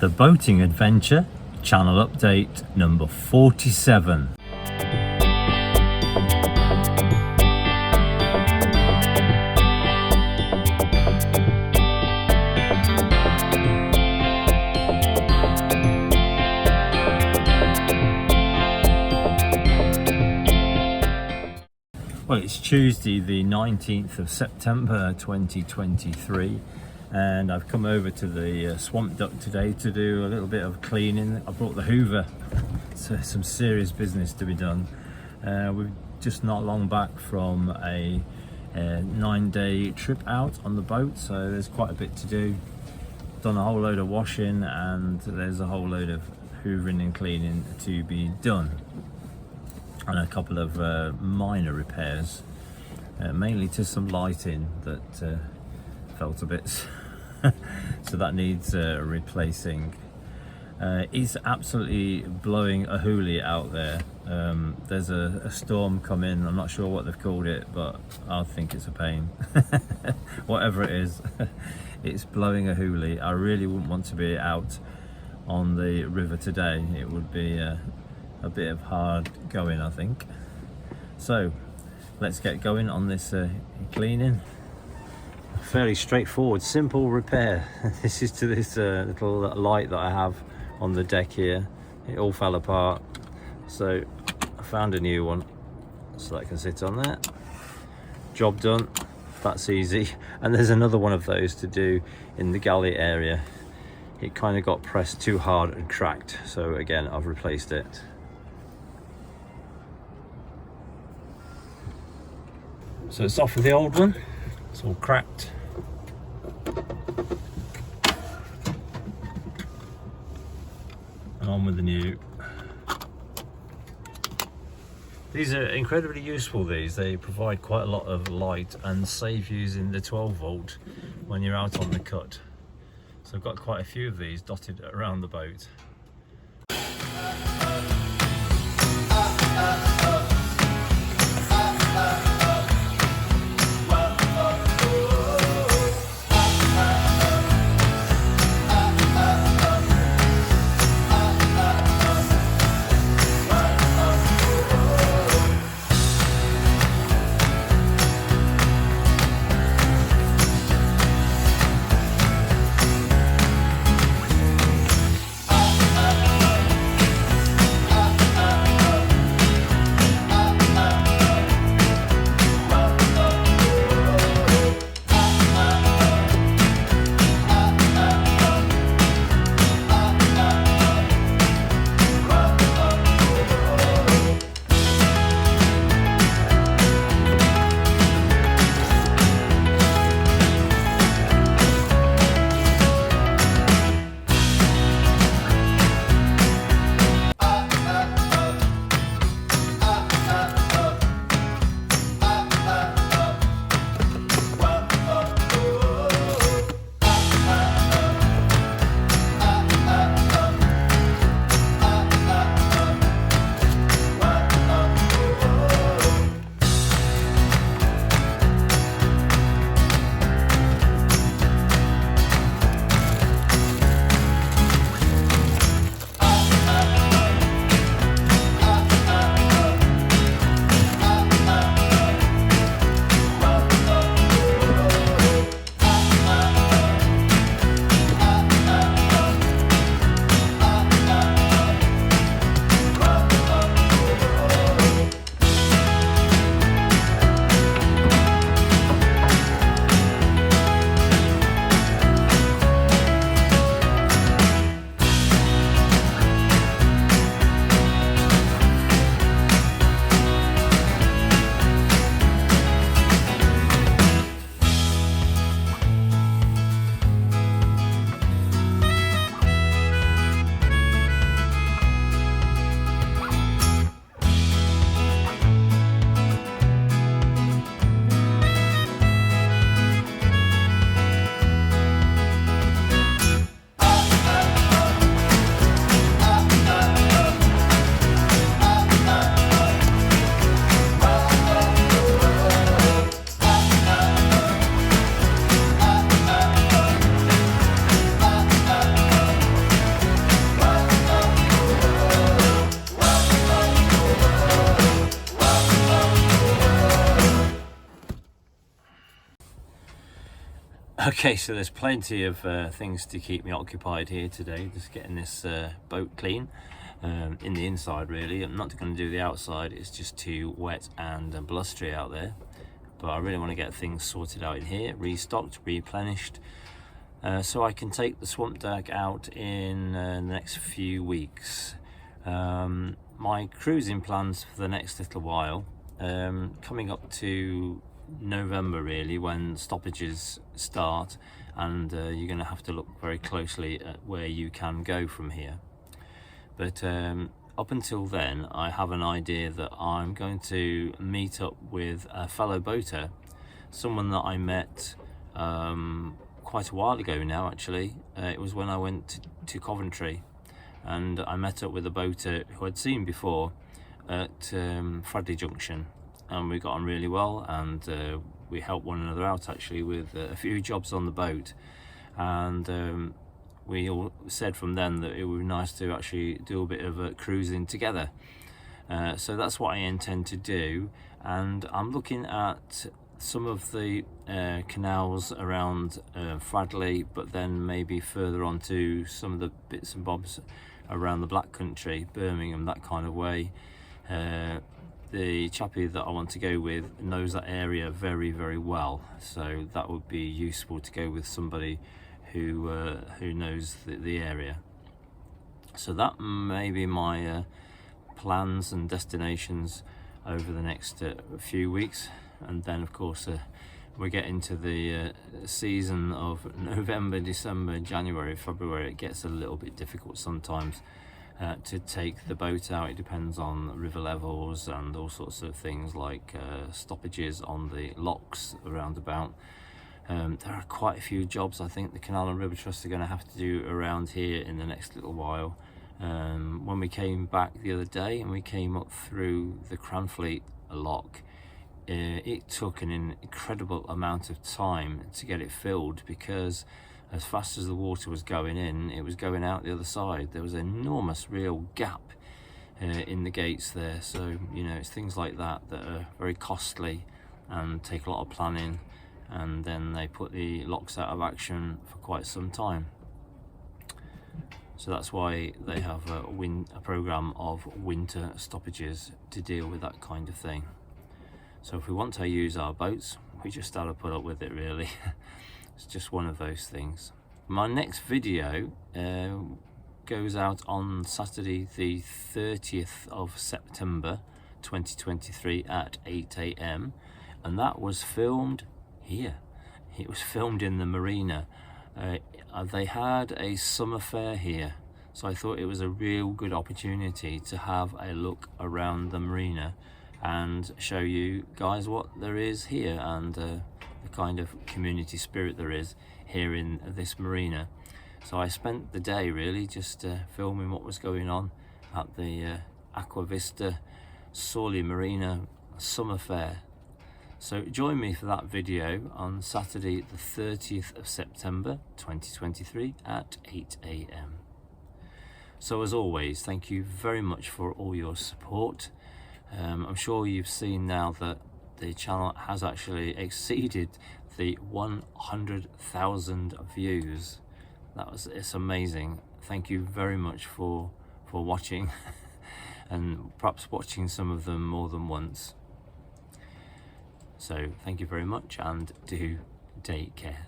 The Boating Adventure, channel update number 47. Well, it's Tuesday the 19th of September 2023 and I've come over to the Swamp Duck today to do a little bit of cleaning. I brought the Hoover, so some serious business to be done. We're just not long back from a 9-day trip out on the boat, so there's quite a bit to do. Done a whole load of washing and there's a whole load of hoovering and cleaning to be done. And a couple of minor repairs, mainly to some lighting that felt a bit so that needs replacing. It's absolutely blowing a hoolie out there. There's a storm coming. I'm not sure what they've called it, but I think it's a pain. Whatever it is, it's blowing a hoolie. I really wouldn't want to be out on the river today. It would be a bit of hard going, I think. So let's get going on this cleaning. Fairly straightforward, simple repair. This is to this little light that I have on the deck here. It all fell apart, so I found a new one so that I can sit on there. Job done, that's easy. And there's another one of those to do in the galley area. It kind of got pressed too hard and cracked, so again I've replaced it. So it's off with the old one, it's all cracked. And on with the new. These are incredibly useful, these. They provide quite a lot of light and save using the 12 volt when you're out on the cut. So I've got quite a few of these dotted around the boat. Okay, so there's plenty of things to keep me occupied here today, just getting this boat clean in the inside really. I'm not going to do the outside, it's just too wet and blustery out there, but I really want to get things sorted out in here, restocked, replenished, so I can take the Swamp Duck out in the next few weeks. My cruising plans for the next little while, coming up to November really, when stoppages start, and you're going to have to look very closely at where you can go from here. But up until then, I have an idea that I'm going to meet up with a fellow boater, someone that I met quite a while ago now actually. It was when I went to Coventry, and I met up with a boater who I'd seen before at Fradley Junction, and we got on really well, and we helped one another out actually with a few jobs on the boat, and we all said from then that it would be nice to actually do a bit of cruising together. So that's what I intend to do, and I'm looking at some of the canals around Fradley, but then maybe further on to some of the bits and bobs around the Black Country, Birmingham, that kind of way. The chappie that I want to go with knows that area very, very well, so that would be useful to go with somebody who knows the area. So that may be my plans and destinations over the next few weeks, and then of course we get into the season of November, December, January, February. It gets a little bit difficult sometimes to take the boat out. It depends on river levels and all sorts of things like stoppages on the locks around about. There are quite a few jobs I think the Canal and River Trust are going to have to do around here in the next little while. When we came back the other day and we came up through the Cranfleet lock, it took an incredible amount of time to get it filled, because as fast as the water was going in, it was going out the other side. There was an enormous real gap in the gates there. So, you know, it's things like that that are very costly and take a lot of planning, and then they put the locks out of action for quite some time. So that's why they have a program of winter stoppages to deal with that kind of thing. So if we want to use our boats, we just have to put up with it really. It's just one of those things. My next video goes out on Saturday the 30th of September 2023 at 8 AM, and that was filmed here. It was filmed in the marina. They had a summer fair here, so I thought it was a real good opportunity to have a look around the marina and show you guys what there is here, and the kind of community spirit there is here in this marina. So I spent the day really just filming what was going on at the Aqua Vista Sawley Marina Summer Fair. So join me for that video on Saturday the 30th of September 2023 at 8 AM. So as always, thank you very much for all your support. I'm sure you've seen now that the channel has actually exceeded the 100,000 views. It's amazing. Thank you very much for watching and perhaps watching some of them more than once. So thank you very much, and do take care.